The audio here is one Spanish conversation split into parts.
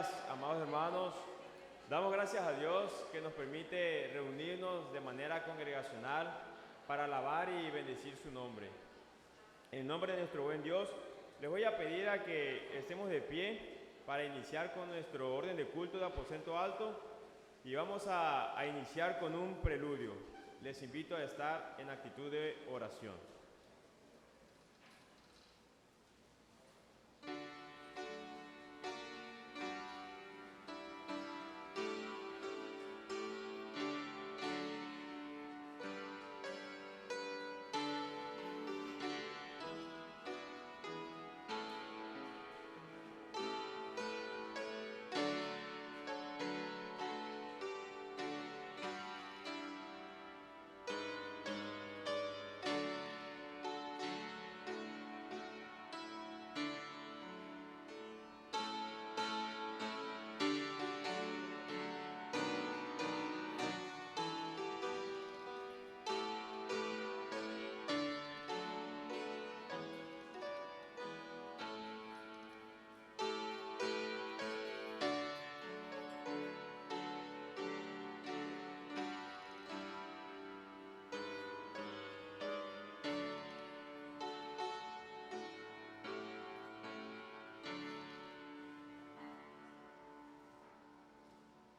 días, amados hermanos. Damos gracias a Dios que nos permite reunirnos de manera congregacional para alabar y bendecir su nombre. En nombre de nuestro buen Dios, les voy a pedir a que estemos de pie para iniciar con nuestro orden de culto de aposento alto y vamos a iniciar con un preludio. Les invito a estar en actitud de oración.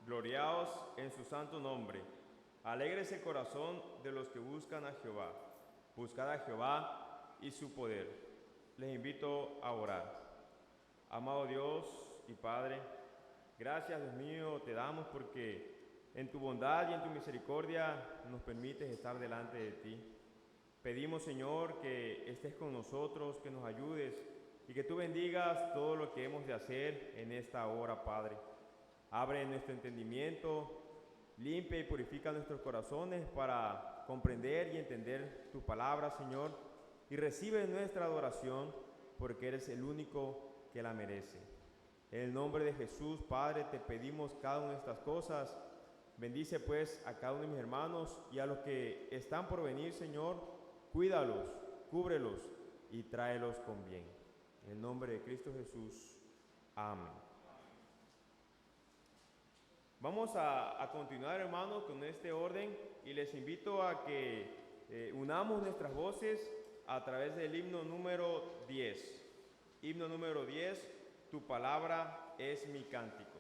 Gloriaos en su santo nombre. Alégrese el corazón de los que buscan a Jehová. Buscad a Jehová y su poder. Les invito a orar. Amado Dios y Padre, gracias, Dios mío, te damos porque en tu bondad y en tu misericordia nos permites estar delante de ti. Pedimos, Señor, que estés con nosotros, que nos ayudes y que tú bendigas todo lo que hemos de hacer en esta hora, Padre. Abre nuestro entendimiento, limpia y purifica nuestros corazones para comprender y entender tu palabra, Señor, y recibe nuestra adoración porque eres el único que la merece. En el nombre de Jesús, Padre, te pedimos cada una de estas cosas. Bendice pues a cada uno de mis hermanos y a los que están por venir, Señor, cuídalos, cúbrelos y tráelos con bien. En el nombre de Cristo Jesús. Amén. Vamos a continuar, hermanos, con este orden y les invito a que unamos nuestras voces a través del himno número 10. Himno número 10, tu palabra es mi cántico.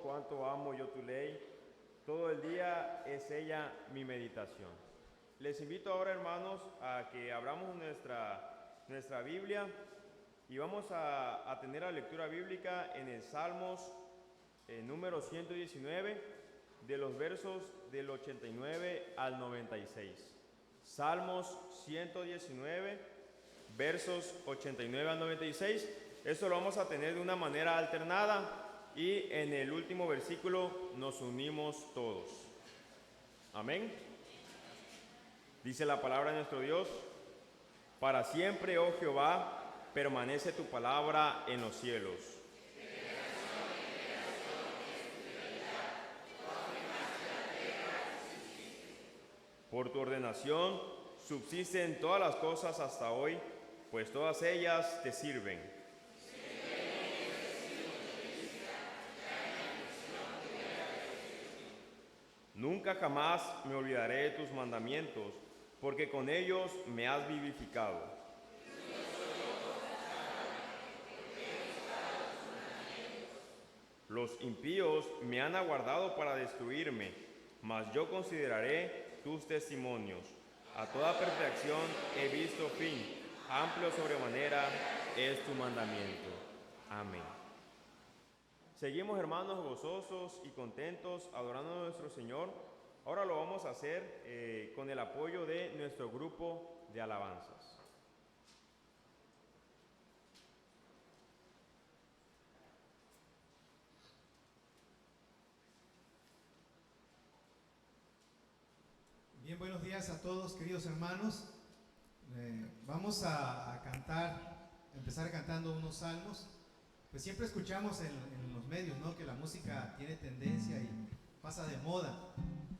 cuánto amo yo tu ley. Todo el día es ella mi meditación. Les invito ahora, hermanos, a que abramos nuestra Biblia y vamos a tener la lectura bíblica en el Salmos número 119, de los versos del 89 al 96. Salmos 119, versos 89 al 96. Esto lo vamos a tener de una manera alternada y en el último versículo nos unimos todos. Amén. Dice la palabra de nuestro Dios: para siempre, oh Jehová, permanece tu palabra en los cielos. Por tu ordenación subsisten todas las cosas hasta hoy, pues todas ellas te sirven. Nunca jamás me olvidaré de tus mandamientos, porque con ellos me has vivificado. Los impíos me han aguardado para destruirme, mas yo consideraré tus testimonios. A toda perfección he visto fin, amplio sobremanera es tu mandamiento. Amén. Seguimos, hermanos, gozosos y contentos adorando a nuestro Señor. Ahora lo vamos a hacer con el apoyo de nuestro grupo de alabanzas. Bien, buenos días a todos, queridos hermanos. Vamos a cantar, empezar cantando unos salmos. Pues siempre escuchamos en los medios, ¿no?, que la música tiene tendencia y pasa de moda.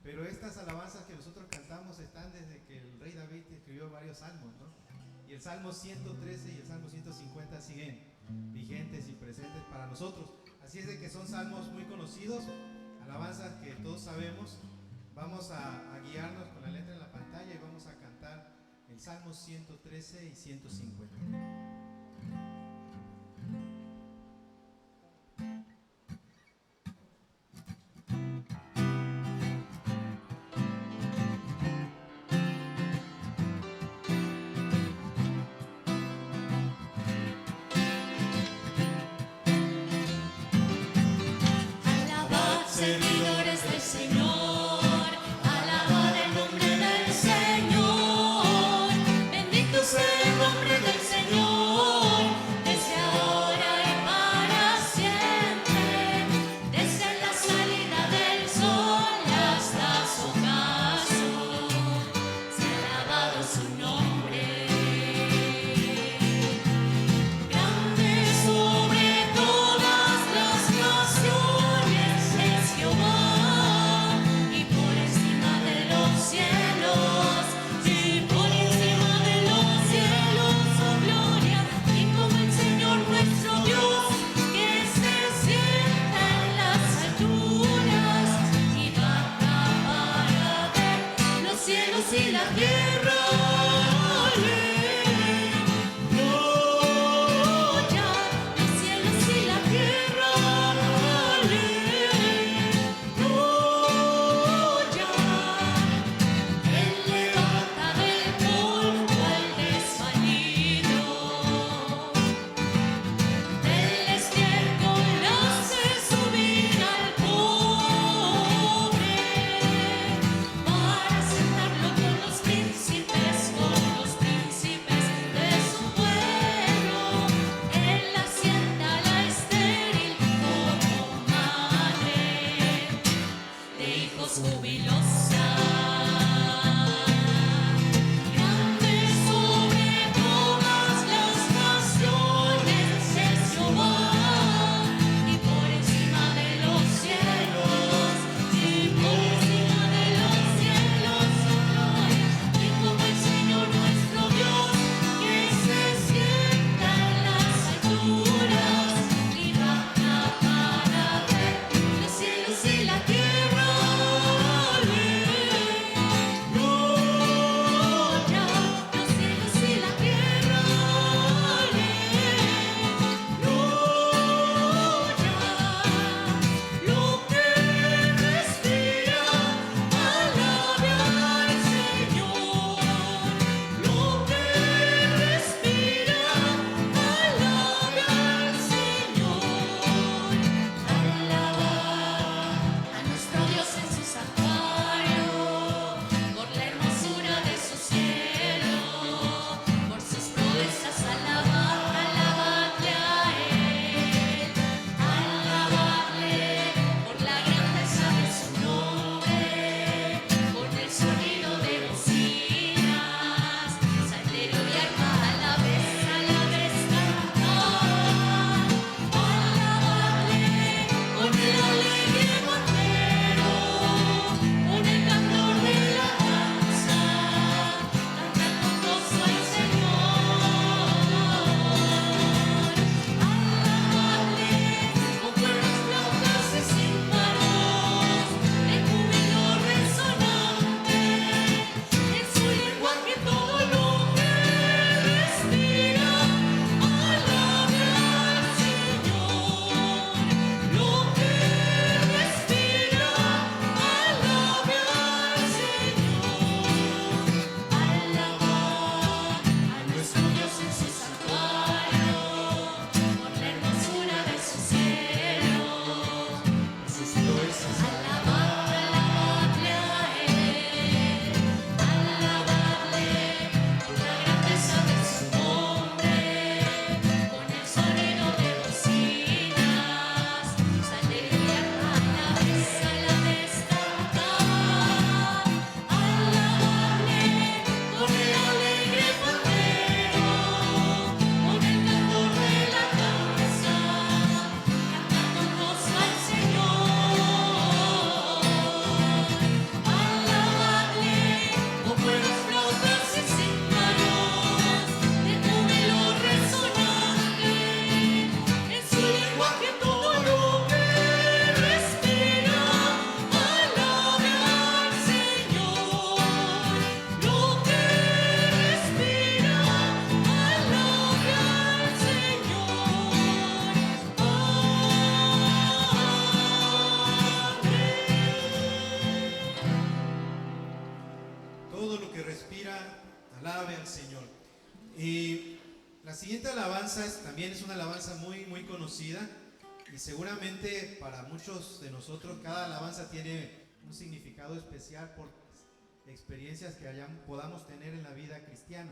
Pero estas alabanzas que nosotros cantamos están desde que el rey David escribió varios salmos, ¿no? Y el Salmo 113 y el Salmo 150 siguen vigentes y presentes para nosotros. Así es de que son salmos muy conocidos, alabanzas que todos sabemos. Vamos a guiarnos con la letra en la pantalla y vamos a cantar el Salmo 113 y 150. Alabad, servidores del Señor. Sea el nombre del Señor. siguiente alabanza también es una alabanza muy, muy conocida y seguramente para muchos de nosotros cada alabanza tiene un significado especial por experiencias que podamos tener en la vida cristiana.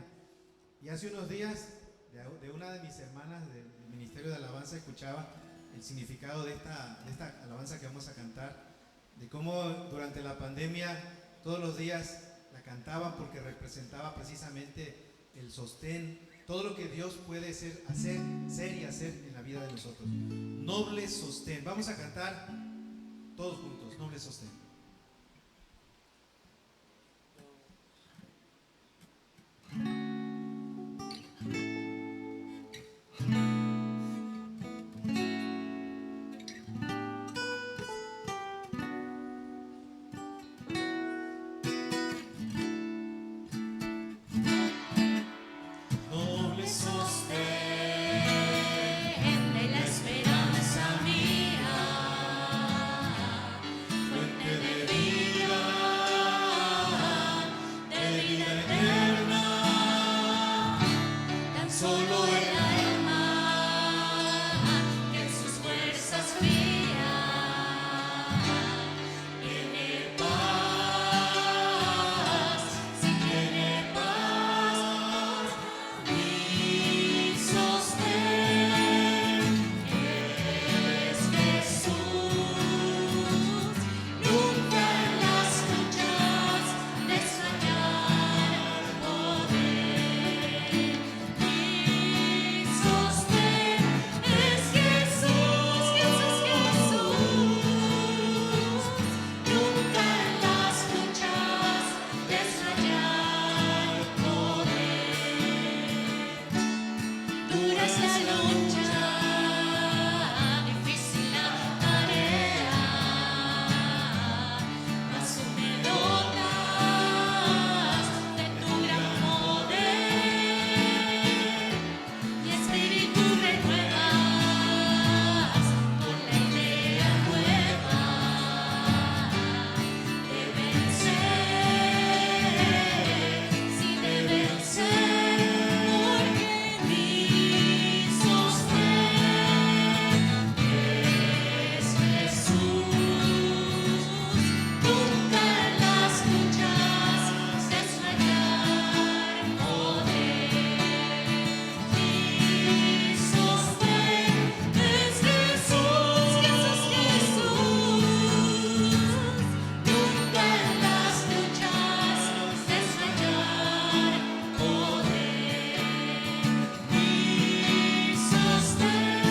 Y hace unos días de una de mis hermanas del Ministerio de Alabanza escuchaba el significado de esta alabanza que vamos a cantar, de cómo durante la pandemia todos los días la cantaban porque representaba precisamente el sostén, todo lo que Dios puede ser y hacer en la vida de nosotros. Noble sostén. Vamos a cantar todos juntos, noble sostén. Noble sostén de la esperanza mía, fuente de vida eterna, tan solo el alma que en sus fuerzas fía tiene paz, si tiene paz. Mi sostén es Jesús, nunca en las luchas desmayar poder. Mi sostén es Jesús, Jesús, Jesús, nunca en las luchas desmayar poder. Dura es la lucha, difícil la tarea, mas tú me dotas de tu gran poder y espíritu renuevas con la idea nueva de vencer, si de vencer, porque mi sostén es Jesús, nunca en las luchas desmayar poder. Mi sostén es Jesús, Jesús, Jesús, nunca en las luchas desmayar poder. Mi sostén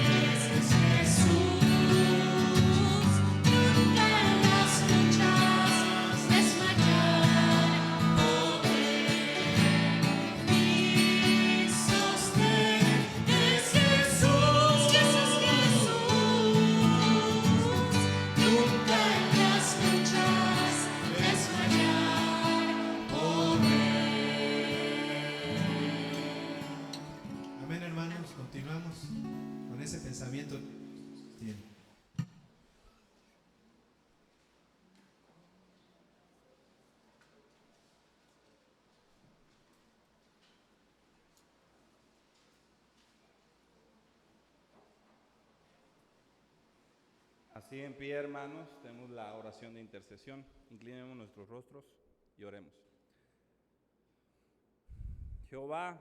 es Jesús, nunca en las luchas desmayar poder. Mi sostén es Jesús, Jesús, Jesús, nunca en las luchas desmayar poder. Amén, hermanos. Continuamos con ese pensamiento. Bien. Así en pie, hermanos, tenemos la oración de intercesión. Inclinemos nuestros rostros y oremos. Jehová,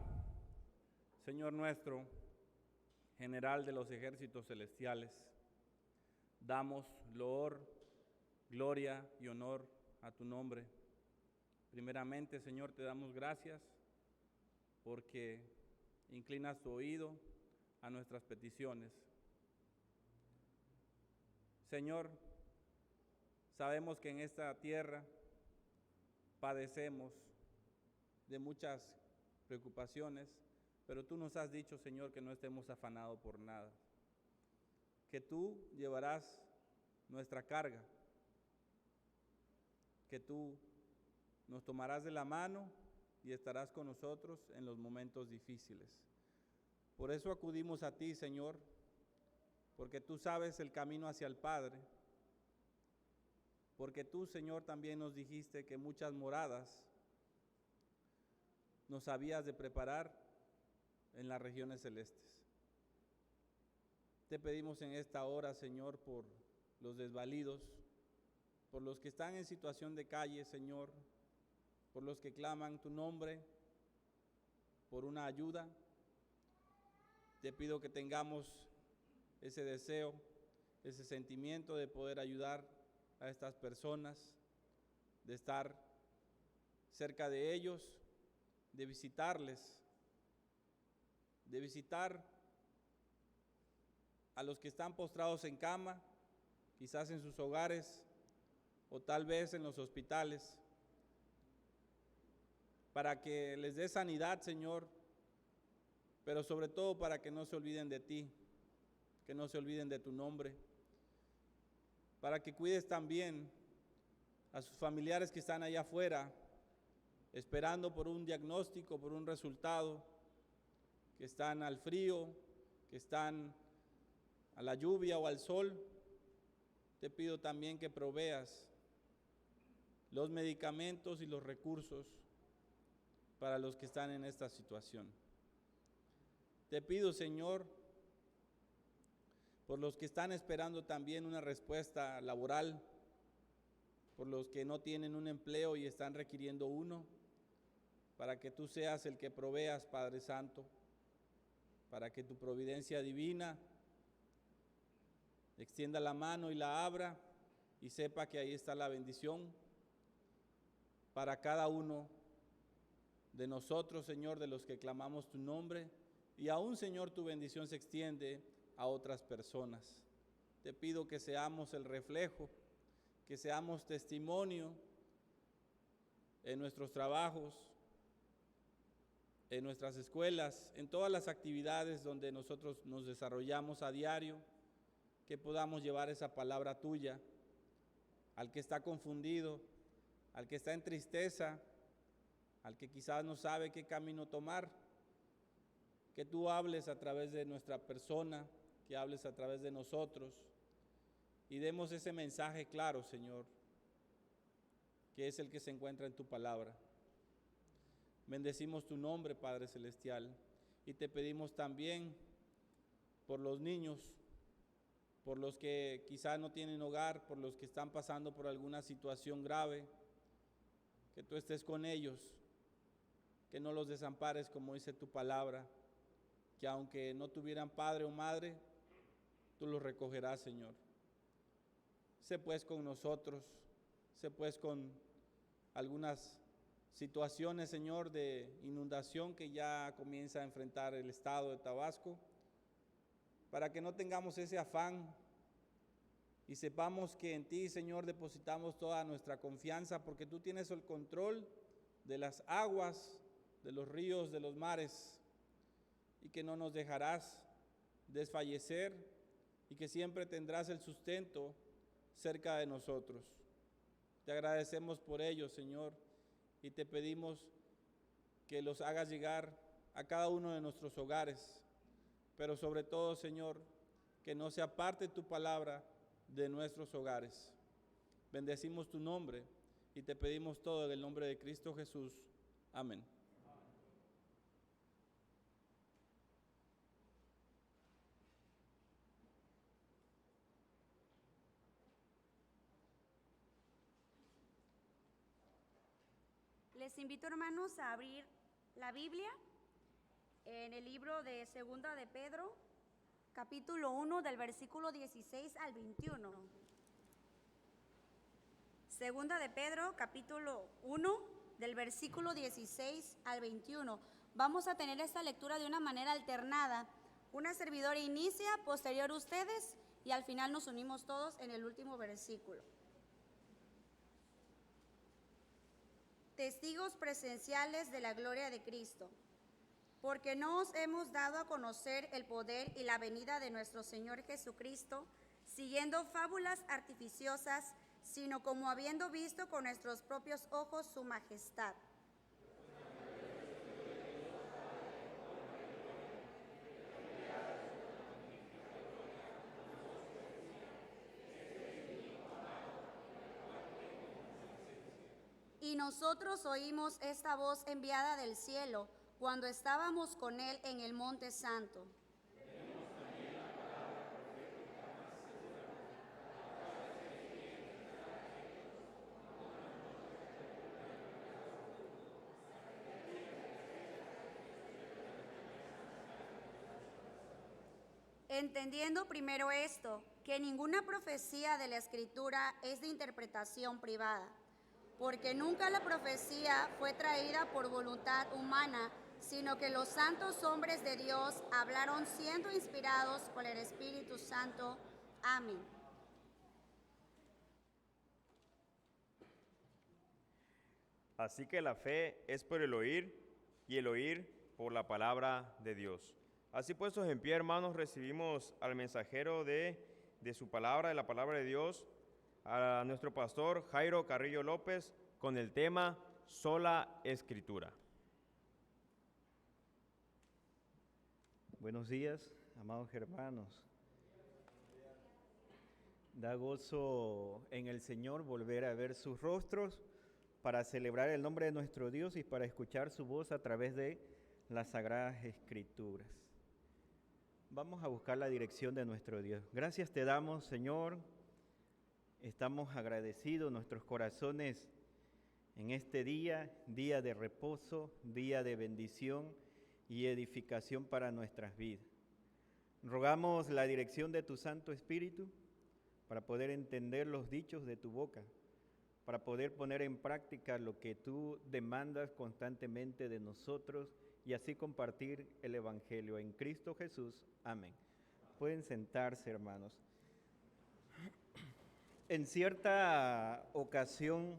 Señor nuestro, general de los ejércitos celestiales, damos loor, gloria y honor a tu nombre. Primeramente, Señor, te damos gracias porque inclinas tu oído a nuestras peticiones. Señor, sabemos que en esta tierra padecemos de muchas preocupaciones, pero tú nos has dicho, Señor, que no estemos afanados por nada, que tú llevarás nuestra carga, que tú nos tomarás de la mano y estarás con nosotros en los momentos difíciles. Por eso acudimos a ti, Señor, porque tú sabes el camino hacia el Padre, porque tú, Señor, también nos dijiste que muchas moradas nos habías de preparar en las regiones celestes. Te pedimos en esta hora, Señor, por los desvalidos, por los que están en situación de calle, Señor, por los que claman tu nombre, por una ayuda. Te pido que tengamos ese deseo, ese sentimiento de poder ayudar a estas personas, de estar cerca de ellos, de visitarles, de visitar a los que están postrados en cama, quizás en sus hogares o tal vez en los hospitales, para que les dé sanidad, Señor, pero sobre todo para que no se olviden de ti, que no se olviden de tu nombre, para que cuides también a sus familiares que están allá afuera, esperando por un diagnóstico, por un resultado, que están al frío, que están a la lluvia o al sol. Te pido también que proveas los medicamentos y los recursos para los que están en esta situación. Te pido, Señor, por los que están esperando también una respuesta laboral, por los que no tienen un empleo y están requiriendo uno, para que tú seas el que proveas, Padre Santo, para que tu providencia divina extienda la mano y la abra y sepa que ahí está la bendición para cada uno de nosotros, Señor, de los que clamamos tu nombre, y aún, Señor, tu bendición se extiende a otras personas. Te pido que seamos el reflejo, que seamos testimonio en nuestros trabajos, en nuestras escuelas, en todas las actividades donde nosotros nos desarrollamos a diario, que podamos llevar esa palabra tuya al que está confundido, al que está en tristeza, al que quizás no sabe qué camino tomar, que tú hables a través de nuestra persona, que hables a través de nosotros y demos ese mensaje claro, Señor, que es el que se encuentra en tu palabra. Bendecimos tu nombre, Padre Celestial, y te pedimos también por los niños, por los que quizás no tienen hogar, por los que están pasando por alguna situación grave, que tú estés con ellos, que no los desampares como dice tu palabra, que aunque no tuvieran padre o madre, tú los recogerás, Señor. Sé pues con nosotros, sé pues con algunas situaciones, Señor, de inundación que ya comienza a enfrentar el estado de Tabasco, para que no tengamos ese afán y sepamos que en ti, Señor, depositamos toda nuestra confianza, porque tú tienes el control de las aguas, de los ríos, de los mares, y que no nos dejarás desfallecer y que siempre tendrás el sustento cerca de nosotros. Te agradecemos por ello, Señor, y te pedimos que los hagas llegar a cada uno de nuestros hogares, pero sobre todo, Señor, que no se aparte tu palabra de nuestros hogares. Bendecimos tu nombre y te pedimos todo en el nombre de Cristo Jesús. Amén. Les invito, hermanos, a abrir la Biblia en el libro de Segunda de Pedro, capítulo 1, del versículo 16 al 21. Segunda de Pedro, capítulo 1, del versículo 16 al 21. Vamos a tener esta lectura de una manera alternada. Una servidora inicia, posterior ustedes, y al final nos unimos todos en el último versículo. Testigos presenciales de la gloria de Cristo, porque no os hemos dado a conocer el poder y la venida de nuestro Señor Jesucristo, siguiendo fábulas artificiosas, sino como habiendo visto con nuestros propios ojos su majestad. Y Y nosotros oímos esta voz enviada del cielo cuando estábamos con él en el monte santo. Entendiendo primero esto, que ninguna profecía de la Escritura es de interpretación privada, porque nunca la profecía fue traída por voluntad humana, sino que los santos hombres de Dios hablaron siendo inspirados por el Espíritu Santo. Amén. Así que la fe es por el oír y el oír por la palabra de Dios. Así puestos en pie, hermanos, recibimos al mensajero de su palabra, de la palabra de Dios, a nuestro pastor Jairo Carrillo López, con el tema Sola Escritura. Buenos días, amados hermanos. Da gozo en el Señor volver a ver sus rostros para celebrar el nombre de nuestro Dios y para escuchar su voz a través de las Sagradas Escrituras. Vamos a buscar la dirección de nuestro Dios. Gracias te damos, Señor. Estamos agradecidos, nuestros corazones en este día, día de reposo, día de bendición y edificación para nuestras vidas. Rogamos la dirección de tu Santo Espíritu para poder entender los dichos de tu boca, para poder poner en práctica lo que tú demandas constantemente de nosotros y así compartir el Evangelio en Cristo Jesús. Amén. Pueden sentarse, hermanos. En cierta ocasión,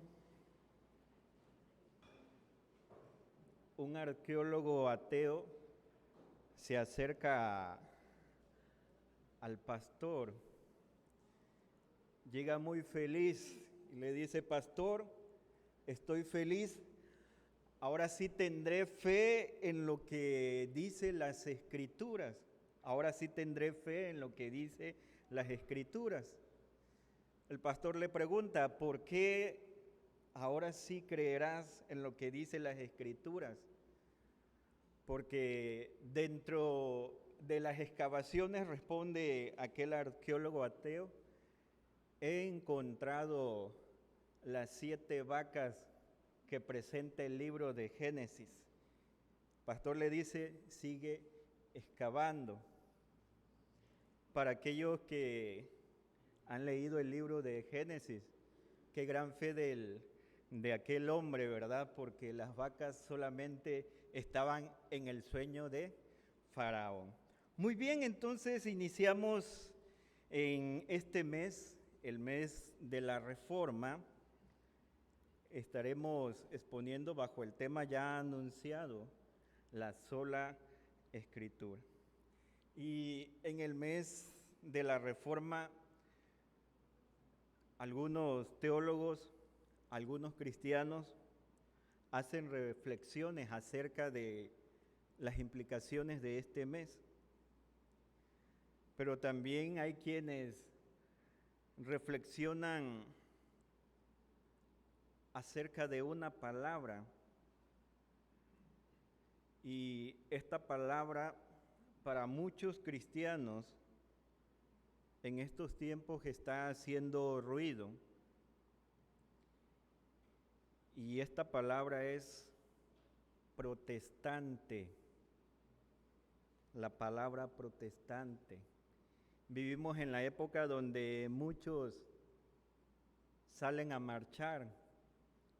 un arqueólogo ateo se acerca al pastor, llega muy feliz y le dice: pastor, estoy feliz, ahora sí tendré fe en lo que dice las Escrituras, ahora sí tendré fe en lo que dice las Escrituras. El pastor le pregunta: ¿por qué ahora sí creerás en lo que dice las Escrituras? Porque dentro de las excavaciones, responde aquel arqueólogo ateo, he encontrado las 7 vacas que presenta el libro de Génesis. El pastor le dice: sigue excavando. Para aquellos que han leído el libro de Génesis, qué gran fe de aquel hombre, ¿verdad? Porque las vacas solamente estaban en el sueño de Faraón. Muy bien, entonces iniciamos en este mes, el mes de la Reforma. Estaremos exponiendo bajo el tema ya anunciado, la sola Escritura. Y en el mes de la Reforma, algunos teólogos, algunos cristianos hacen reflexiones acerca de las implicaciones de este mes. Pero también hay quienes reflexionan acerca de una palabra, y esta palabra para muchos cristianos en estos tiempos está haciendo ruido, y esta palabra es protestante, la palabra protestante. Vivimos en la época donde muchos salen a marchar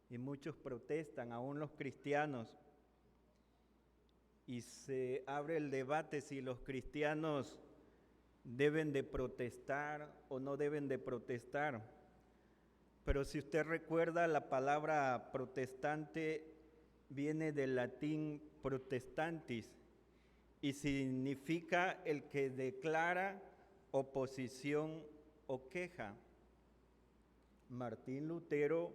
y muchos protestan, aún los cristianos, y se abre el debate si los cristianos deben de protestar o no deben de protestar. Pero si usted recuerda, la palabra protestante viene del latín protestantis y significa el que declara oposición o queja. Martín Lutero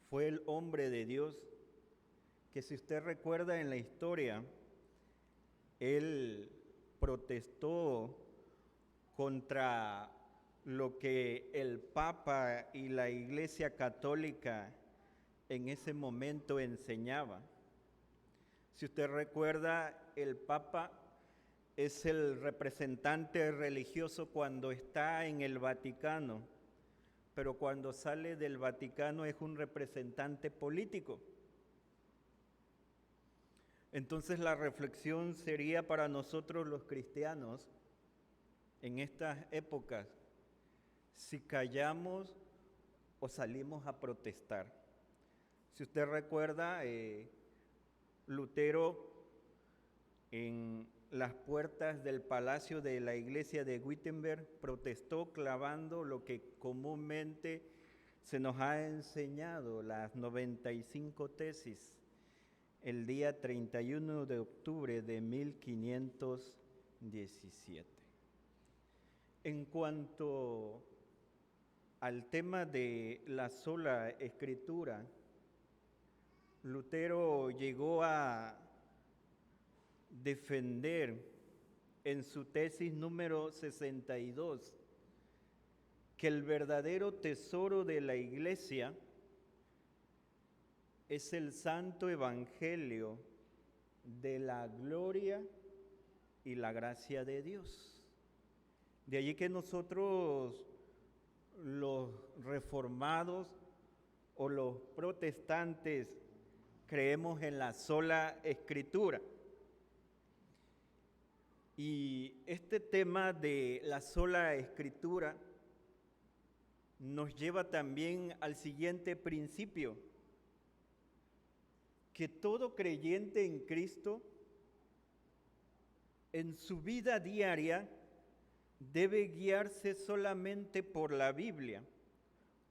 fue el hombre de Dios que, si usted recuerda en la historia, él protestó contra lo que el Papa y la Iglesia Católica en ese momento enseñaba. Si usted recuerda, el Papa es el representante religioso cuando está en el Vaticano, pero cuando sale del Vaticano es un representante político. Entonces la reflexión sería para nosotros los cristianos en estas épocas, si callamos o salimos a protestar. Si usted recuerda, Lutero en las puertas del palacio de la iglesia de Wittenberg protestó clavando lo que comúnmente se nos ha enseñado, las 95 tesis, el día 31 de octubre de 1517. En cuanto al tema de la sola escritura, Lutero llegó a defender en su tesis número 62 que el verdadero tesoro de la Iglesia es el santo evangelio de la gloria y la gracia de Dios. De allí que nosotros, los reformados o los protestantes, creemos en la sola escritura. Y este tema de la sola escritura nos lleva también al siguiente principio, que todo creyente en Cristo en su vida diaria debe guiarse solamente por la Biblia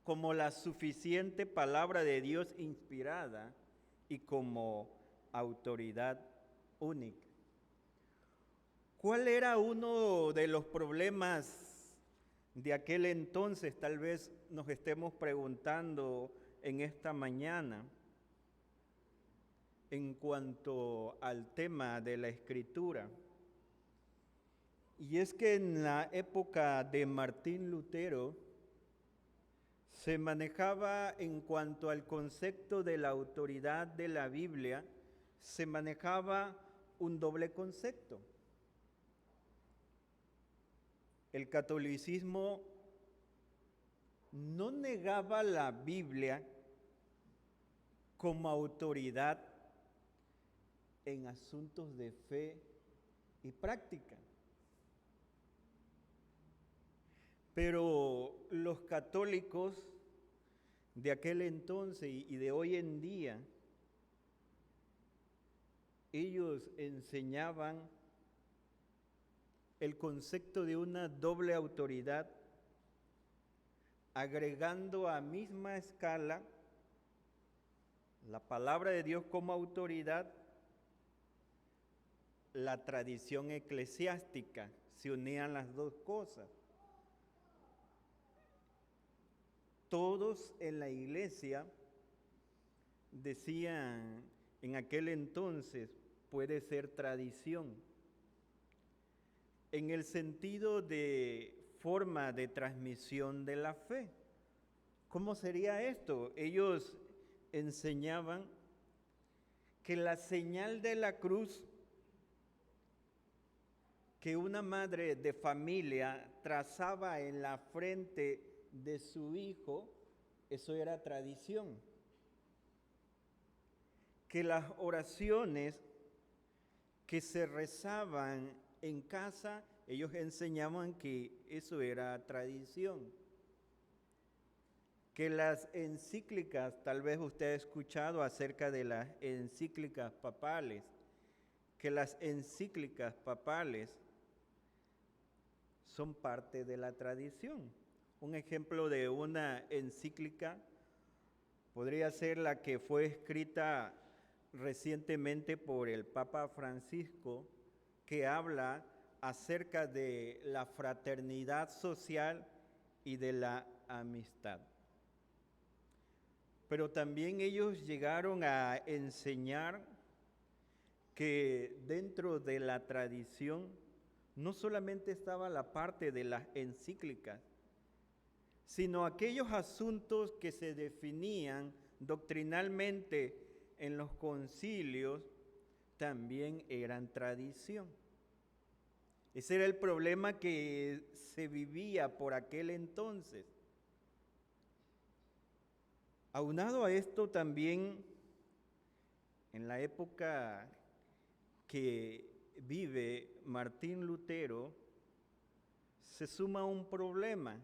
como la suficiente palabra de Dios inspirada y como autoridad única. ¿Cuál era uno de los problemas de aquel entonces? Tal vez nos estemos preguntando en esta mañana en cuanto al tema de la escritura. Y es que en la época de Martín Lutero se manejaba, en cuanto al concepto de la autoridad de la Biblia, se manejaba un doble concepto. El catolicismo no negaba la Biblia como autoridad en asuntos de fe y práctica. Pero los católicos de aquel entonces y de hoy en día, ellos enseñaban el concepto de una doble autoridad, agregando a misma escala la palabra de Dios como autoridad, la tradición eclesiástica. Se unían las dos cosas. Todos en la iglesia decían en aquel entonces, puede ser tradición, en el sentido de forma de transmisión de la fe. ¿Cómo sería esto? Ellos enseñaban que la señal de la cruz que una madre de familia trazaba en la frente de su hijo, eso era tradición. Que las oraciones que se rezaban en casa, ellos enseñaban que eso era tradición. Que las encíclicas, tal vez usted ha escuchado acerca de las encíclicas papales, que las encíclicas papales son parte de la tradición. Un ejemplo de una encíclica podría ser la que fue escrita recientemente por el Papa Francisco, que habla acerca de la fraternidad social y de la amistad. Pero también ellos llegaron a enseñar que dentro de la tradición no solamente estaba la parte de las encíclicas, sino aquellos asuntos que se definían doctrinalmente en los concilios, también eran tradición. Ese era el problema que se vivía por aquel entonces. Aunado a esto también, en la época que vive Martín Lutero, se suma un problema.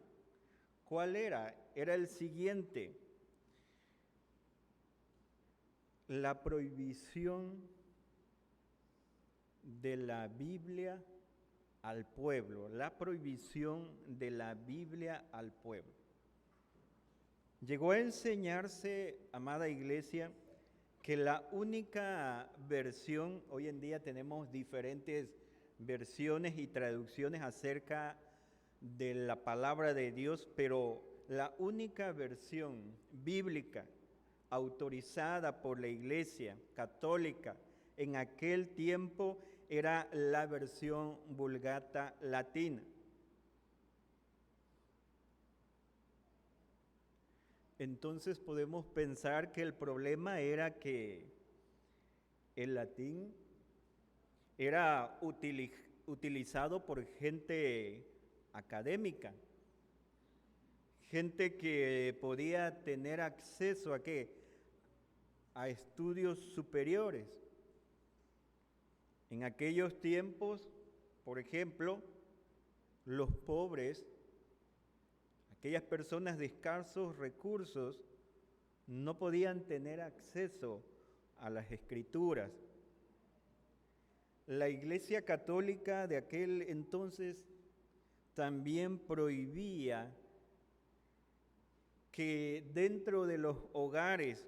¿Cuál era? Era el siguiente: la prohibición de la Biblia al pueblo, la prohibición de la Biblia al pueblo. Llegó a enseñarse, amada iglesia, que la única versión, hoy en día tenemos diferentes versiones y traducciones acerca de la palabra de Dios, pero la única versión bíblica autorizada por la Iglesia Católica en aquel tiempo era la versión Vulgata latina. Entonces podemos pensar que el problema era que el latín era utilizado por gente académica, gente que podía tener acceso ¿a qué? A estudios superiores. En aquellos tiempos, por ejemplo, los pobres, aquellas personas de escasos recursos, no podían tener acceso a las escrituras. La Iglesia Católica de aquel entonces también prohibía que dentro de los hogares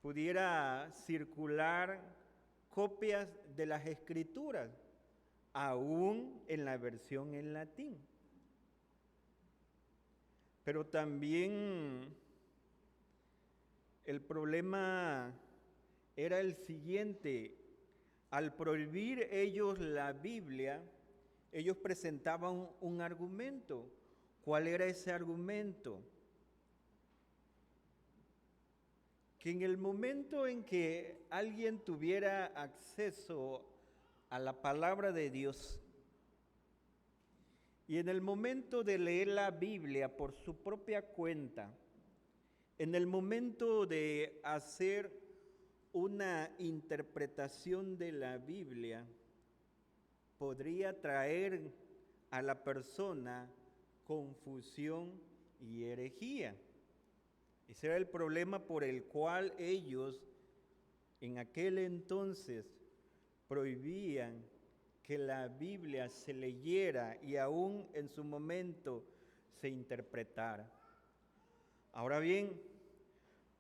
pudiera circular copias de las escrituras, aún en la versión en latín. Pero también el problema era el siguiente: al prohibir ellos la Biblia, ellos presentaban un argumento. ¿Cuál era ese argumento? Que en el momento en que alguien tuviera acceso a la palabra de Dios y en el momento de leer la Biblia por su propia cuenta, en el momento de hacer una interpretación de la Biblia, podría traer a la persona confusión y herejía. Ese era el problema por el cual ellos en aquel entonces prohibían que la Biblia se leyera y aún en su momento se interpretara. Ahora bien,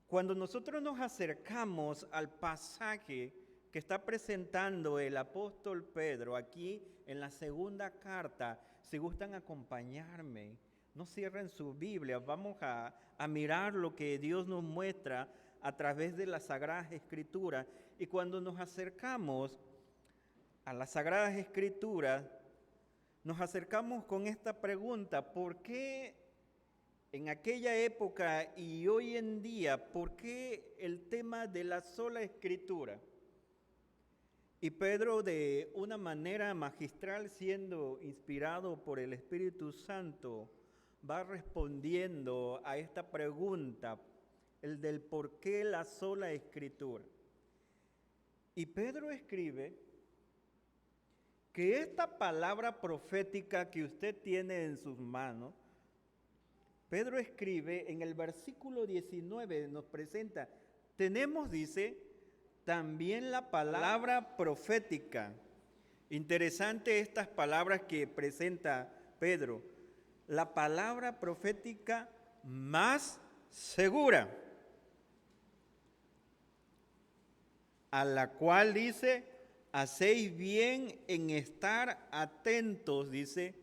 cuando nosotros nos acercamos al pasaje que está presentando el apóstol Pedro aquí en la segunda carta, si gustan acompañarme, no cierren su Biblia, vamos a mirar lo que Dios nos muestra a través de las Sagradas Escrituras. Y cuando nos acercamos a las Sagradas Escrituras, nos acercamos con esta pregunta: ¿por qué en aquella época y hoy en día, por qué el tema de la sola Escritura? Y Pedro, de una manera magistral, siendo inspirado por el Espíritu Santo, va respondiendo a esta pregunta, el del por qué la sola Escritura. Y Pedro escribe que esta palabra profética que usted tiene en sus manos, Pedro escribe en el versículo 19, nos presenta, tenemos, dice, también la palabra profética. Interesante estas palabras que presenta Pedro. La palabra profética más segura, a la cual dice, hacéis bien en estar atentos, dice,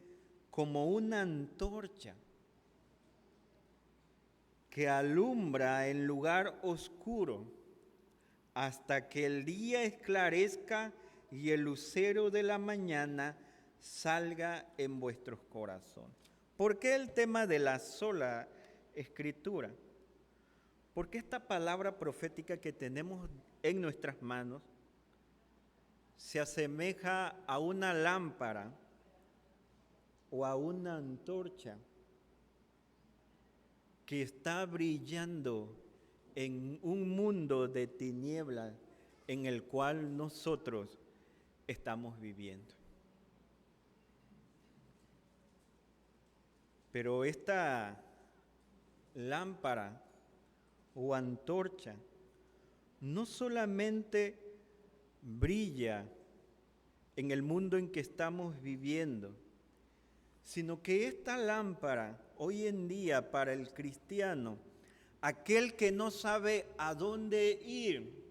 como una antorcha que alumbra en lugar oscuro, hasta que el día esclarezca y el lucero de la mañana salga en vuestros corazones. ¿Por qué el tema de la sola Escritura? Porque esta palabra profética que tenemos en nuestras manos se asemeja a una lámpara o a una antorcha que está brillando en un mundo de tinieblas en el cual nosotros estamos viviendo. Pero esta lámpara o antorcha no solamente brilla en el mundo en que estamos viviendo, sino que esta lámpara hoy en día para el cristiano, aquel que no sabe a dónde ir,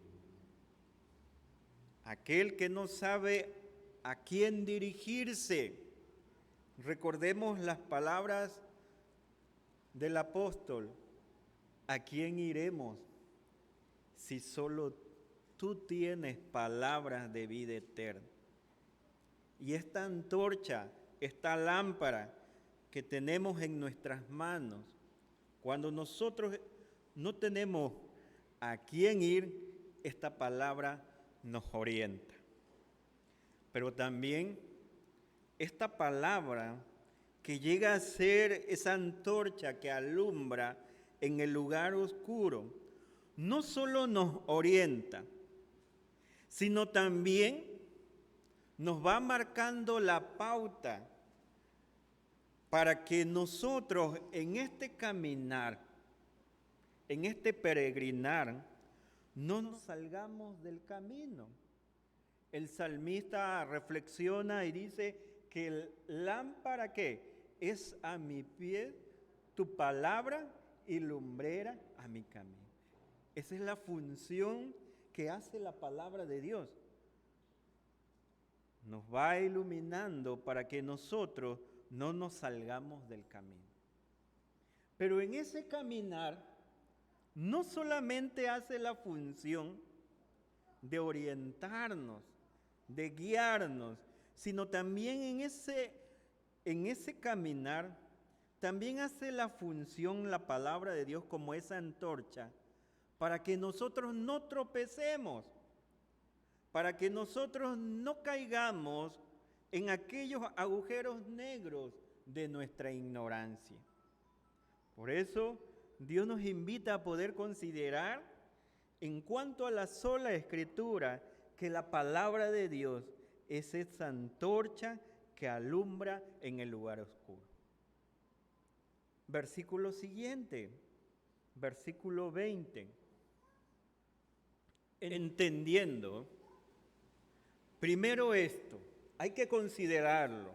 aquel que no sabe a quién dirigirse, recordemos las palabras del apóstol: ¿a quién iremos si solo tú tienes palabras de vida eterna? Y esta antorcha, esta lámpara que tenemos en nuestras manos, cuando nosotros no tenemos a quién ir, esta palabra nos orienta. Pero también esta palabra que llega a ser esa antorcha que alumbra en el lugar oscuro, no solo nos orienta, sino también nos va marcando la pauta para que nosotros en este caminar, en este peregrinar, no nos salgamos del camino. El salmista reflexiona y dice que el lámpara ¿qué? Es a mi pie tu palabra y lumbrera a mi camino. Esa es la función que hace la palabra de Dios. Nos va iluminando para que nosotros no nos salgamos del camino. Pero en ese caminar no solamente hace la función de orientarnos, de guiarnos, sino también en ese caminar también hace la función la palabra de Dios como esa antorcha para que nosotros no tropecemos, para que nosotros no caigamos en aquellos agujeros negros de nuestra ignorancia. Por eso Dios nos invita a poder considerar en cuanto a la sola Escritura que la palabra de Dios es esa antorcha que alumbra en el lugar oscuro. Versículo siguiente, versículo 20. Entendiendo, primero esto, hay que considerarlo,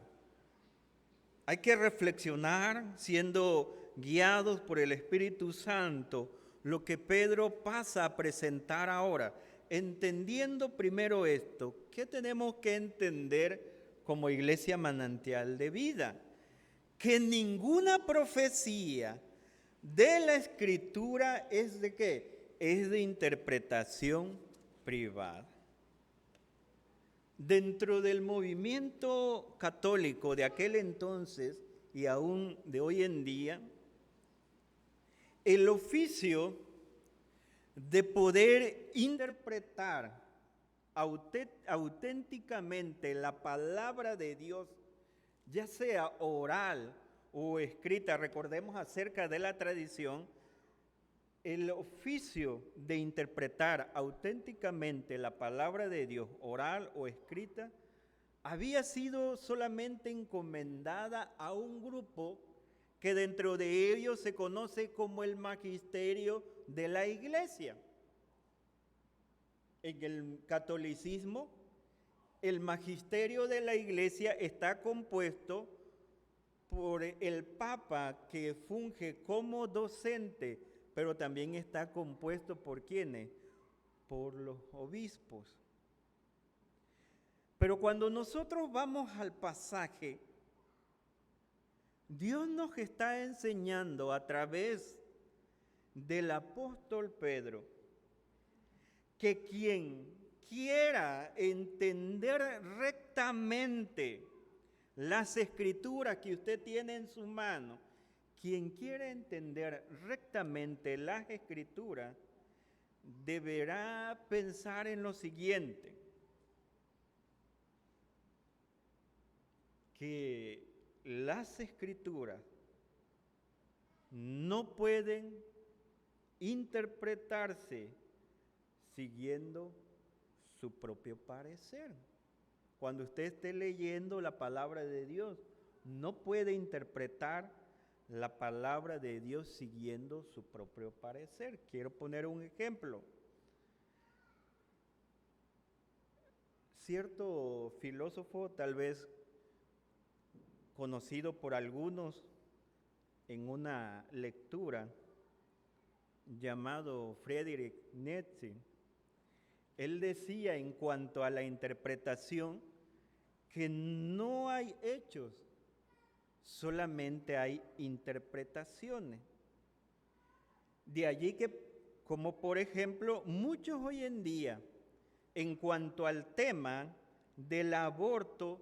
hay que reflexionar siendo guiados por el Espíritu Santo lo que Pedro pasa a presentar ahora. Entendiendo primero esto, ¿qué tenemos que entender como Iglesia Manantial de Vida? Que ninguna profecía de la Escritura es de ¿qué? Es de interpretación privada. Dentro del movimiento católico de aquel entonces y aún de hoy en día, el oficio de poder interpretar auténticamente la palabra de Dios, ya sea oral o escrita, recordemos acerca de la tradición, el oficio de interpretar auténticamente la palabra de Dios, oral o escrita, había sido solamente encomendada a un grupo que dentro de ellos se conoce como el magisterio de la Iglesia. En el catolicismo, el magisterio de la Iglesia está compuesto por el Papa, que funge como docente, pero también está compuesto por ¿quiénes? Por los obispos. Pero cuando nosotros vamos al pasaje, Dios nos está enseñando a través del apóstol Pedro que quien quiera entender rectamente las Escrituras que usted tiene en su mano, quien quiera entender rectamente las Escrituras deberá pensar en lo siguiente, que las Escrituras no pueden interpretarse siguiendo su propio parecer. Cuando usted esté leyendo la palabra de Dios, no puede interpretar la palabra de Dios siguiendo su propio parecer. Quiero poner un ejemplo. Cierto filósofo, tal vez conocido por algunos en una lectura, llamado Friedrich Nietzsche, él decía en cuanto a la interpretación que no hay hechos, solamente hay interpretaciones. De allí que, como por ejemplo, muchos hoy en día, en cuanto al tema del aborto,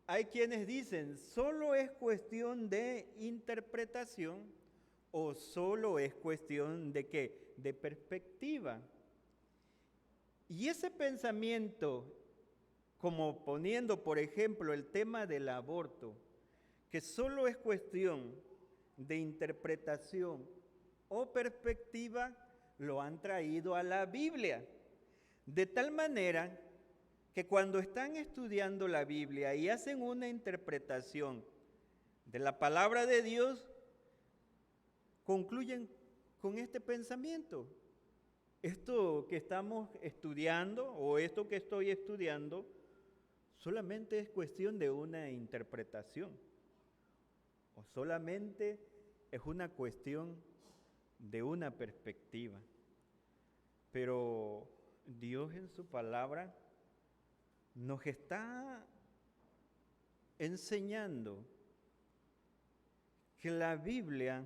hay quienes dicen, solo es cuestión de interpretación o solo es cuestión de ¿qué? De perspectiva. Y ese pensamiento, como poniendo por ejemplo el tema del aborto, que solo es cuestión de interpretación o perspectiva, lo han traído a la Biblia. De tal manera que cuando están estudiando la Biblia y hacen una interpretación de la palabra de Dios, concluyen con este pensamiento. Esto que estamos estudiando o esto que estoy estudiando solamente es cuestión de una interpretación o solamente es una cuestión de una perspectiva. Pero Dios en su palabra nos está enseñando que la Biblia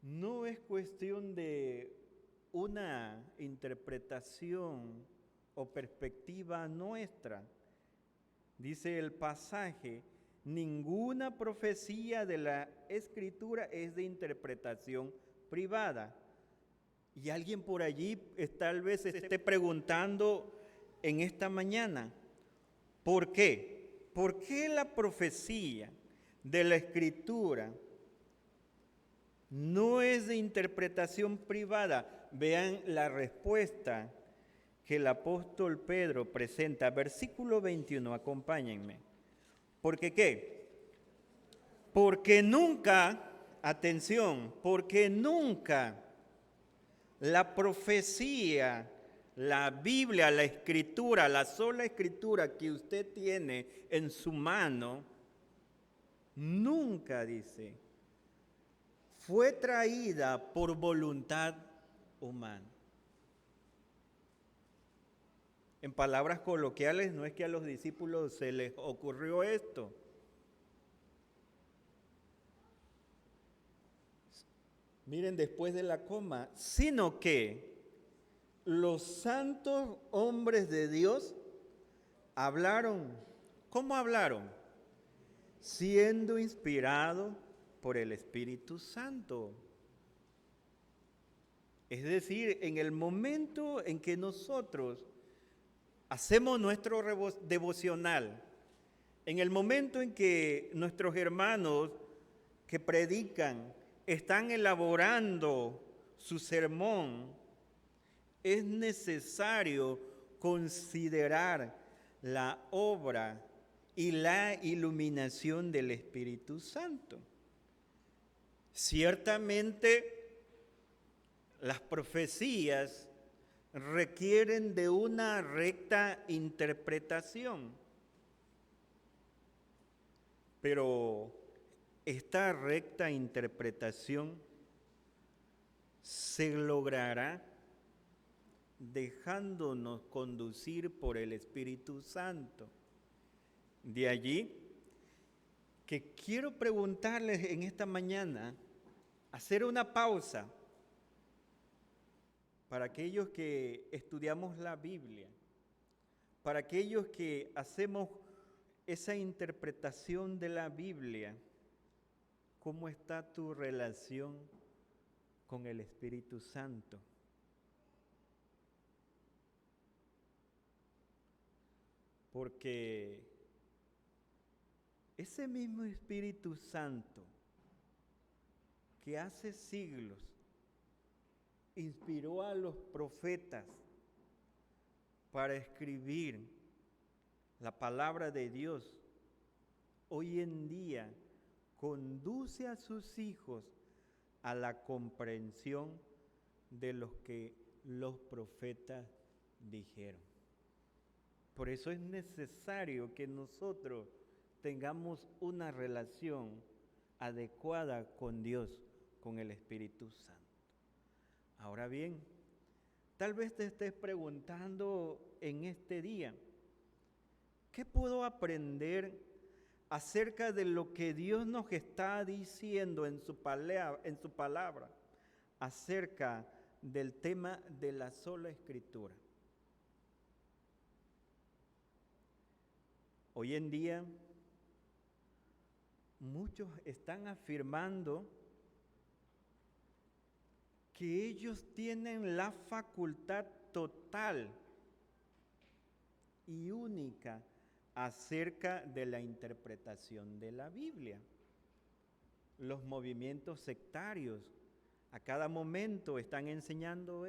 no es cuestión de una interpretación o perspectiva nuestra. Dice el pasaje, ninguna profecía de la Escritura es de interpretación privada. Y alguien por allí tal vez esté preguntando en esta mañana, ¿por qué? ¿Por qué la profecía de la Escritura no es de interpretación privada? Vean la respuesta que el apóstol Pedro presenta, versículo 21, acompáñenme. ¿Por qué? Porque nunca, atención, porque nunca la profecía, la Biblia, la Escritura, la sola Escritura que usted tiene en su mano, nunca, dice, fue traída por voluntad humana. En palabras coloquiales, no es que a los discípulos se les ocurrió esto. Miren después de la coma, sino que los santos hombres de Dios hablaron. ¿Cómo hablaron? Siendo inspirados por el Espíritu Santo. Es decir, en el momento en que nosotros hacemos nuestro devocional, en el momento en que nuestros hermanos que predican están elaborando su sermón, es necesario considerar la obra y la iluminación del Espíritu Santo. Ciertamente, las profecías requieren de una recta interpretación, pero esta recta interpretación se logrará dejándonos conducir por el Espíritu Santo. De allí que quiero preguntarles en esta mañana, hacer una pausa para aquellos que estudiamos la Biblia, para aquellos que hacemos esa interpretación de la Biblia ¿cómo está tu relación con el Espíritu Santo? Porque ese mismo Espíritu Santo que hace siglos inspiró a los profetas para escribir la palabra de Dios, hoy en día conduce a sus hijos a la comprensión de lo que los profetas dijeron. Por eso es necesario que nosotros tengamos una relación adecuada con Dios, con el Espíritu Santo. Ahora bien, tal vez te estés preguntando en este día, ¿qué puedo aprender acerca de lo que Dios nos está diciendo en su palabra acerca del tema de la sola Escritura? Hoy en día, muchos están afirmando que ellos tienen la facultad total y única acerca de la interpretación de la Biblia. Los movimientos sectarios a cada momento están enseñando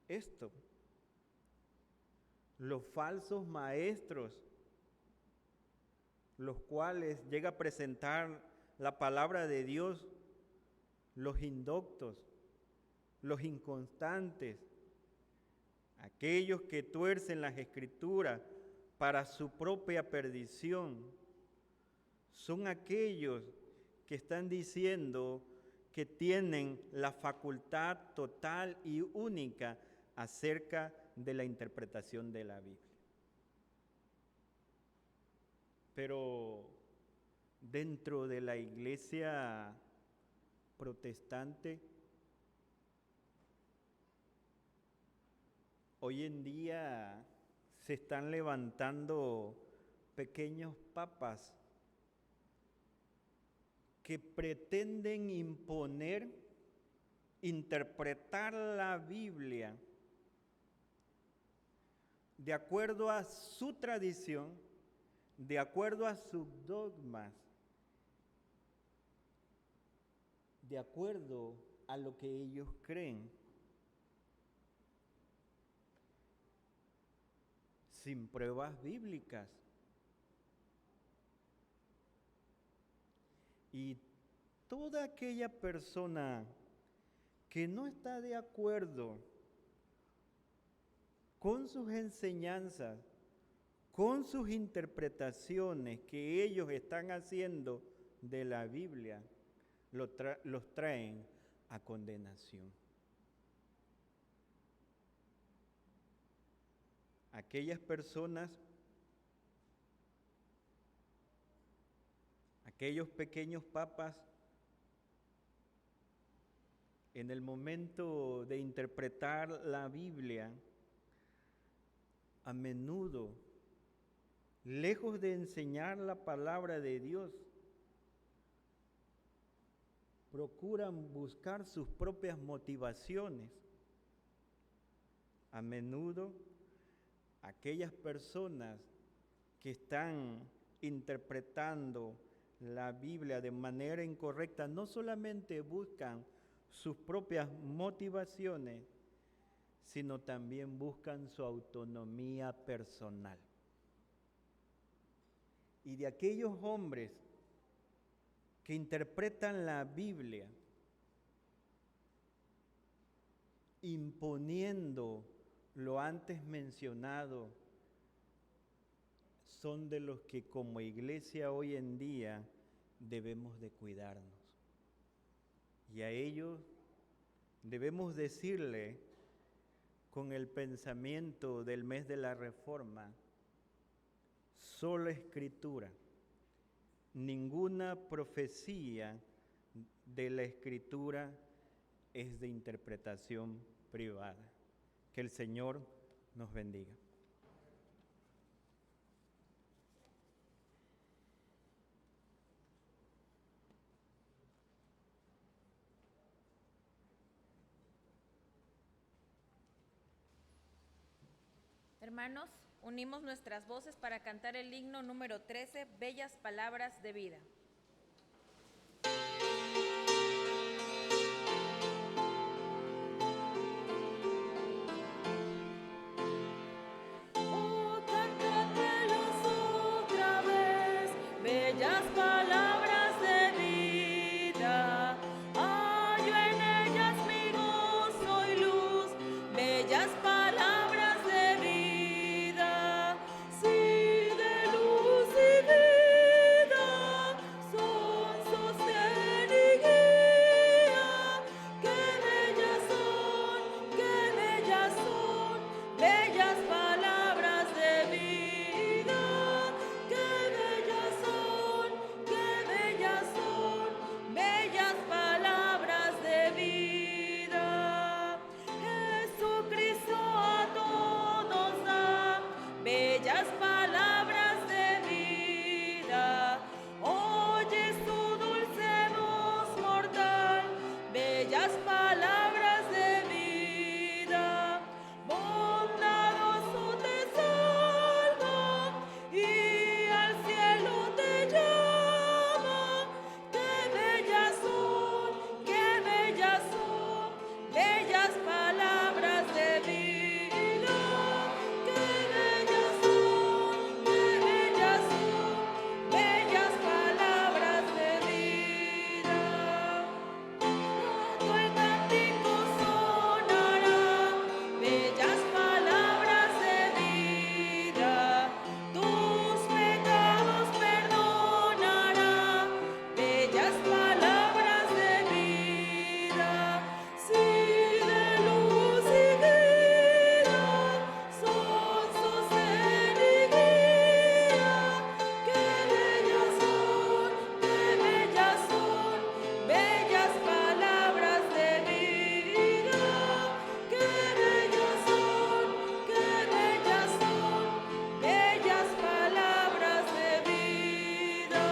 esto. Los falsos maestros, los cuales llega a presentar la palabra de Dios, los indoctos, los inconstantes, aquellos que tuercen las Escrituras para su propia perdición, son aquellos que están diciendo que tienen la facultad total y única acerca de la interpretación de la Biblia. Pero dentro de la iglesia protestante, hoy en día se están levantando pequeños papas que pretenden imponer, interpretar la Biblia de acuerdo a su tradición, de acuerdo a sus dogmas, de acuerdo a lo que ellos creen, sin pruebas bíblicas. Y toda aquella persona que no está de acuerdo con sus enseñanzas, con sus interpretaciones que ellos están haciendo de la Biblia, los traen a condenación. Aquellas personas, aquellos pequeños papas, en el momento de interpretar la Biblia, a menudo, lejos de enseñar la palabra de Dios, procuran buscar sus propias motivaciones. A menudo, aquellas personas que están interpretando la Biblia de manera incorrecta no solamente buscan sus propias motivaciones, sino también buscan su autonomía personal. Y de aquellos hombres que interpretan la Biblia imponiendo lo antes mencionado, son de los que como iglesia hoy en día debemos de cuidarnos. Y a ellos debemos decirle con el pensamiento del mes de la Reforma, sola Escritura, ninguna profecía de la Escritura es de interpretación privada. Que el Señor nos bendiga. Hermanos, unimos nuestras voces para cantar el himno número 13, Bellas Palabras de Vida. Oh, cántatelos otra vez, bellas palabras de vida. Hallo en ellas mi gozo y luz, bellas palabras de vida. Sí, de luz y vida son sostén y guía. Qué bellas son, bellas palabras de vida. Qué bellas son, bellas palabras de vida. Jesucristo a todos da bellas palabras de vida. Oye su dulce voz mortal, bellas palabras de vida. Bondadoso te salva y al cielo te llama. Qué bellas son, bellas palabras de vida. Qué bellas son, bellas palabras de vida. Todo el cántico sonará, bellas palabras de vida. Tus pecados perdonará, bellas palabras de vida. Sí, de luz y vida son sostén y guía. Qué bellas son, bellas palabras de vida. Qué bellas son, bellas palabras de vida.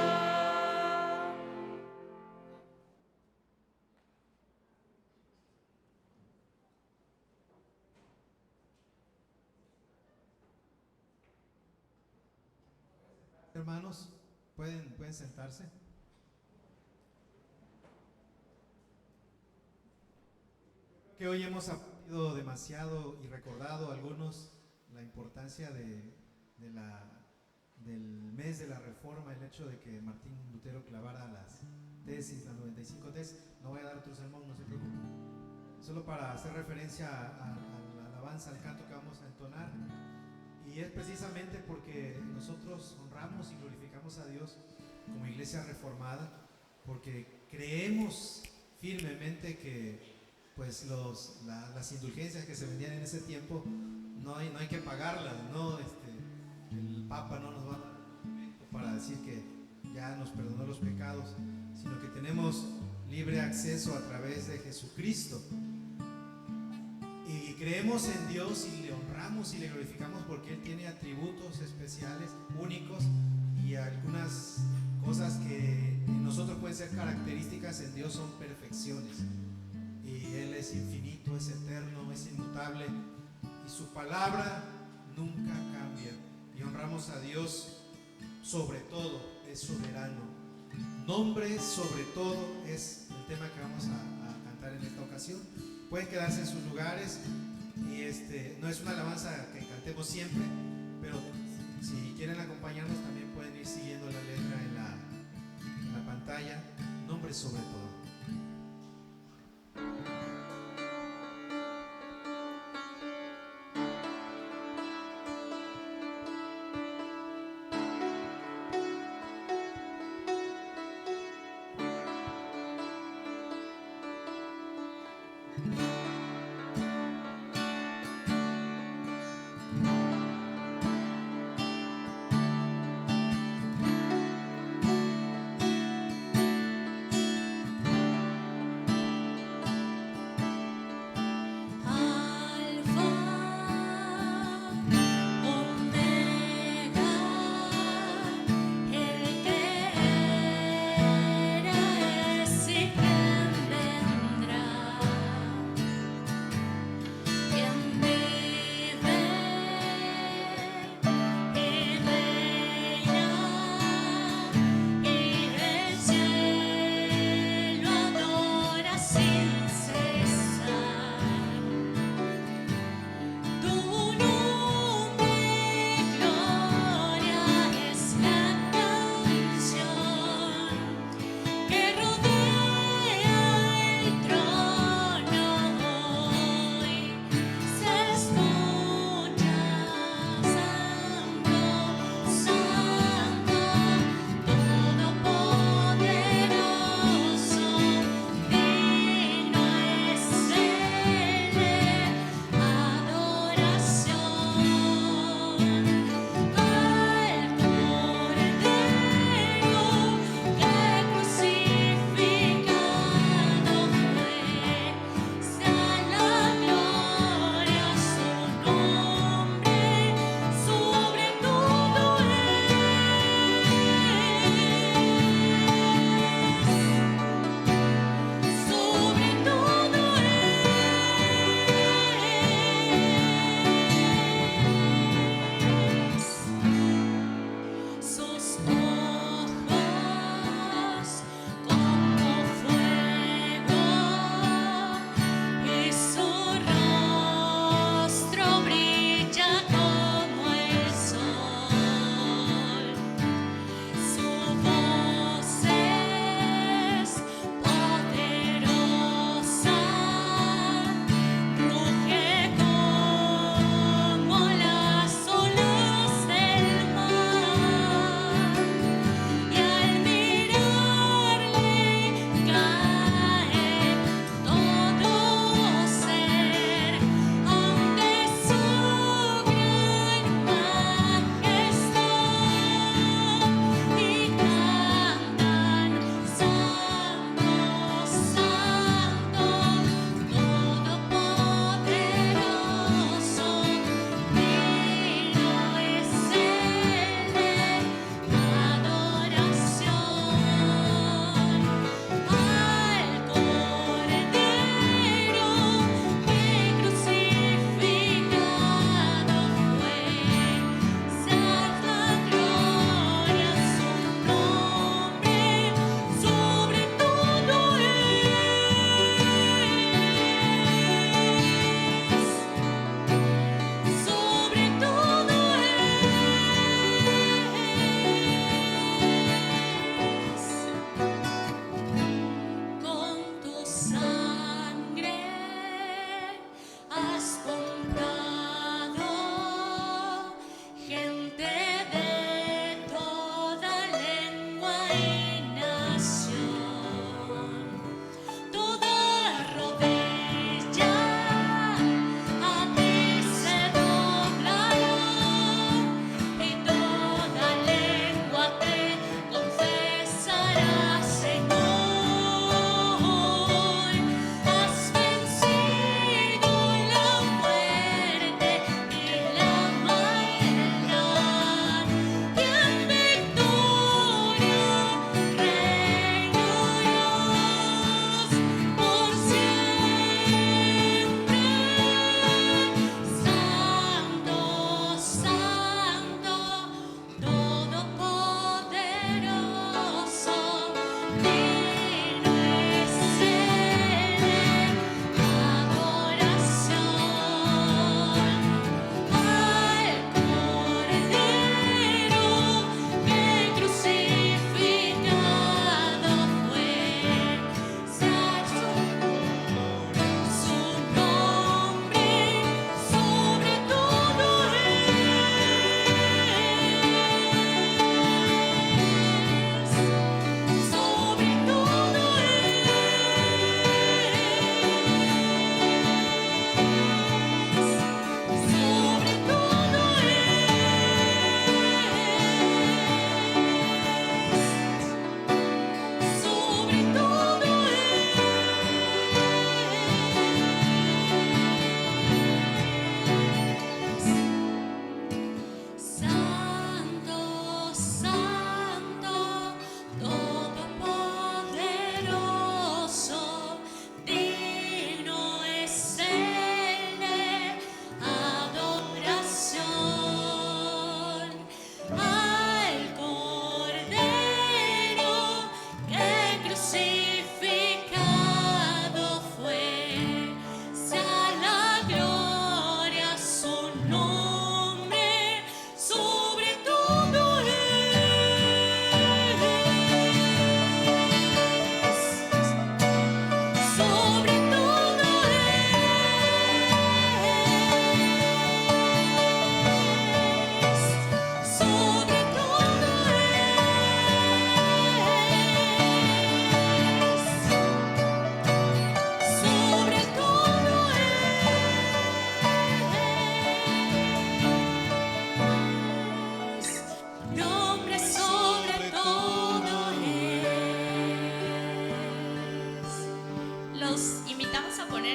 Hermanos, pueden sentarse. Que hoy hemos aprendido demasiado y recordado algunos la importancia del mes de la Reforma, el hecho de que Martín Lutero clavara las tesis, las 95 tesis. No voy a dar otro sermón, no se preocupen. Solo para hacer referencia a la alabanza, al canto que vamos a entonar. Y es precisamente porque nosotros honramos y glorificamos a Dios como iglesia reformada, porque creemos firmemente que pues las indulgencias que se vendían en ese tiempo no hay que pagarlas, ¿no? El Papa no nos va a dar un documento para decir que ya nos perdonó los pecados, sino que tenemos libre acceso a través de Jesucristo. Y creemos en Dios y le honramos y le glorificamos porque Él tiene atributos especiales, únicos, y algunas cosas que en nosotros pueden ser características, en Dios son perfecciones. Y Él es infinito, es eterno, es inmutable, y su palabra nunca cambia. Y honramos a Dios sobre todo, es soberano. Nombre sobre todo es el tema que vamos a cantar en esta ocasión. Pueden quedarse en sus lugares y no es una alabanza que cantemos siempre, pero si quieren acompañarnos también pueden ir siguiendo la letra en la pantalla. Nombre sobre todo.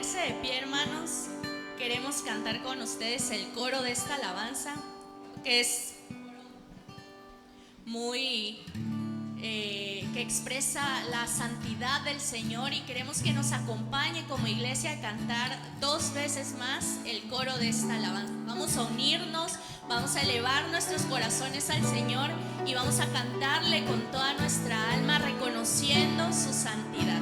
ponerse de pie, hermanos. Queremos cantar con ustedes el coro de esta alabanza, que es muy que expresa la santidad del Señor, y queremos que nos acompañe como iglesia a cantar 2 veces más el coro de esta alabanza. Vamos a unirnos, vamos a elevar nuestros corazones al Señor y vamos a cantarle con toda nuestra alma, reconociendo su santidad.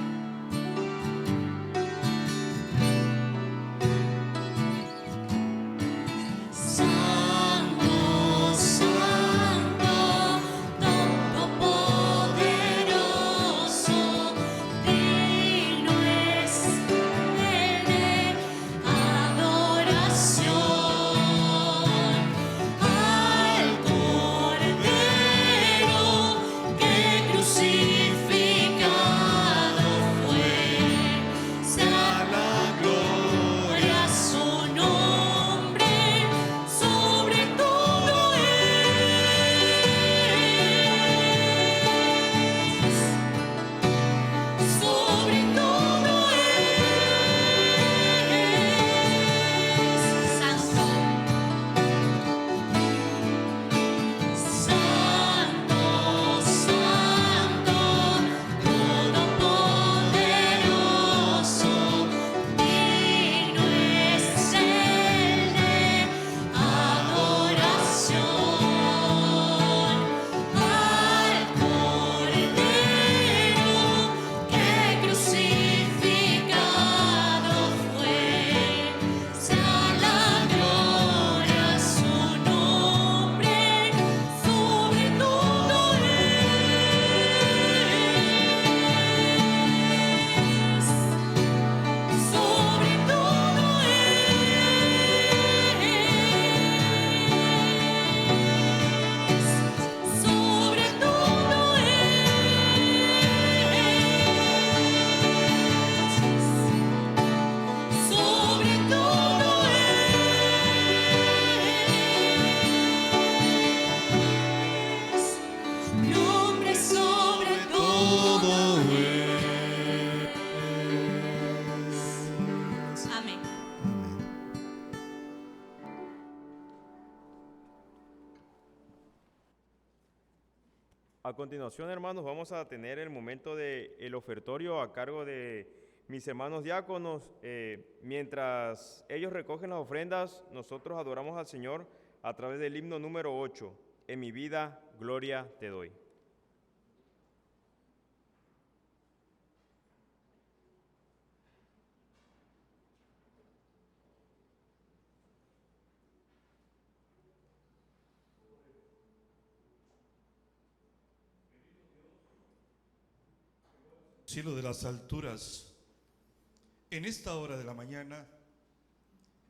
A continuación, hermanos, vamos a tener el momento del ofertorio a cargo de mis hermanos diáconos. Mientras ellos recogen las ofrendas, nosotros adoramos al Señor a través del himno número 8, En mi vida, gloria te doy. Cielo de las alturas, en esta hora de la mañana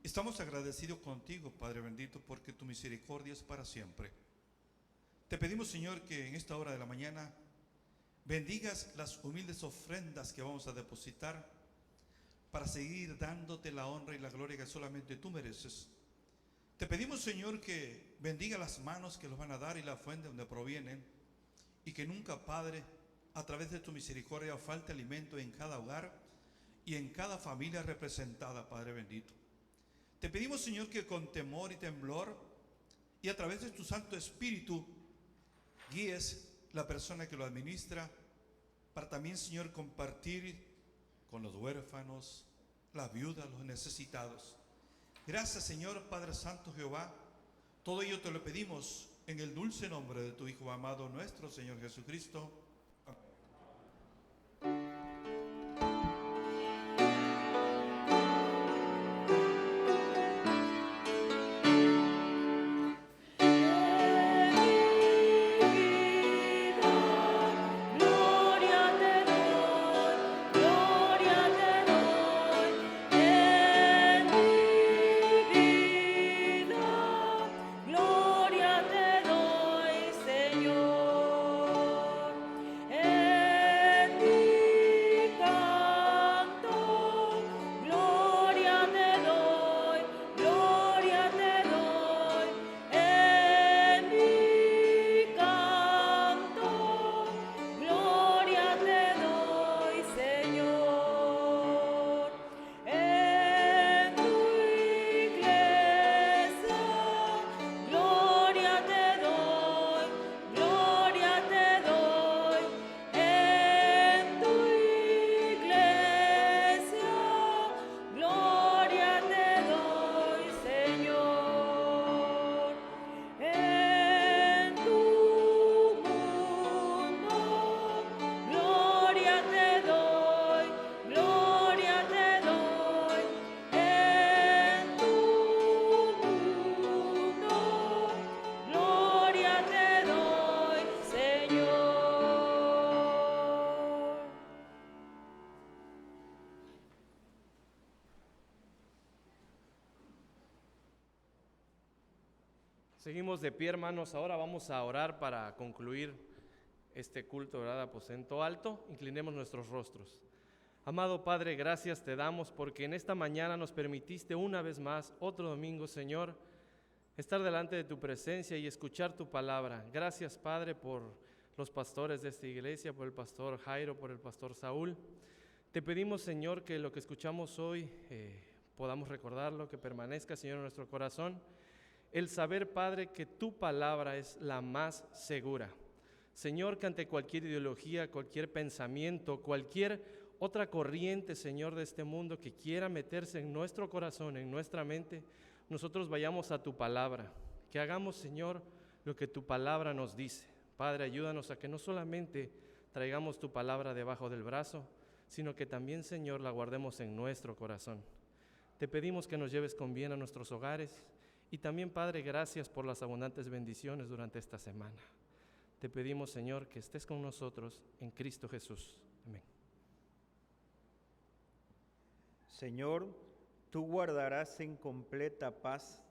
estamos agradecidos contigo, Padre bendito, porque tu misericordia es para siempre. Te pedimos, Señor, que en esta hora de la mañana bendigas las humildes ofrendas que vamos a depositar para seguir dándote la honra y la gloria que solamente tú mereces. Te pedimos, Señor, que bendiga las manos que los van a dar y la fuente donde provienen, y que nunca, Padre, a través de tu misericordia falte alimento en cada hogar y en cada familia representada, Padre bendito. Te pedimos, Señor, que con temor y temblor y a través de tu Santo Espíritu guíes la persona que lo administra para también, Señor, compartir con los huérfanos, las viudas, los necesitados. Gracias, Señor, Padre Santo Jehová. Todo ello te lo pedimos en el dulce nombre de tu Hijo amado, nuestro Señor Jesucristo. Gloria te doy, Señor. Seguimos de pie, hermanos. Ahora vamos a orar para concluir este culto, ¿verdad? Aposento alto. Inclinemos nuestros rostros. Amado Padre, gracias te damos porque en esta mañana nos permitiste una vez más, otro domingo, Señor, estar delante de tu presencia y escuchar tu palabra. Gracias, Padre, por los pastores de esta iglesia, por el pastor Jairo, por el pastor Saúl. Te pedimos, Señor, que lo que escuchamos hoy podamos recordarlo, que permanezca, Señor, en nuestro corazón. El saber, Padre, que tu palabra es la más segura. Señor, que ante cualquier ideología, cualquier pensamiento, cualquier otra corriente, Señor, de este mundo que quiera meterse en nuestro corazón, en nuestra mente, nosotros vayamos a tu palabra. Que hagamos, Señor, lo que tu palabra nos dice. Padre, ayúdanos a que no solamente traigamos tu palabra debajo del brazo, sino que también, Señor, la guardemos en nuestro corazón. Te pedimos que nos lleves con bien a nuestros hogares. Y también, Padre, gracias por las abundantes bendiciones durante esta semana. Te pedimos, Señor, que estés con nosotros en Cristo Jesús. Amén. Señor, tú guardarás en completa paz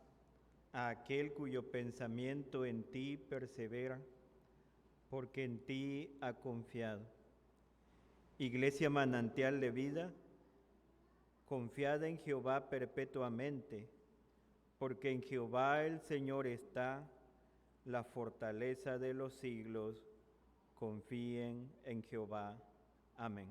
a aquel cuyo pensamiento en ti persevera, porque en ti ha confiado. Iglesia manantial de vida, confiada en Jehová perpetuamente, porque en Jehová el Señor está la fortaleza de los siglos. Confíen en Jehová. Amén.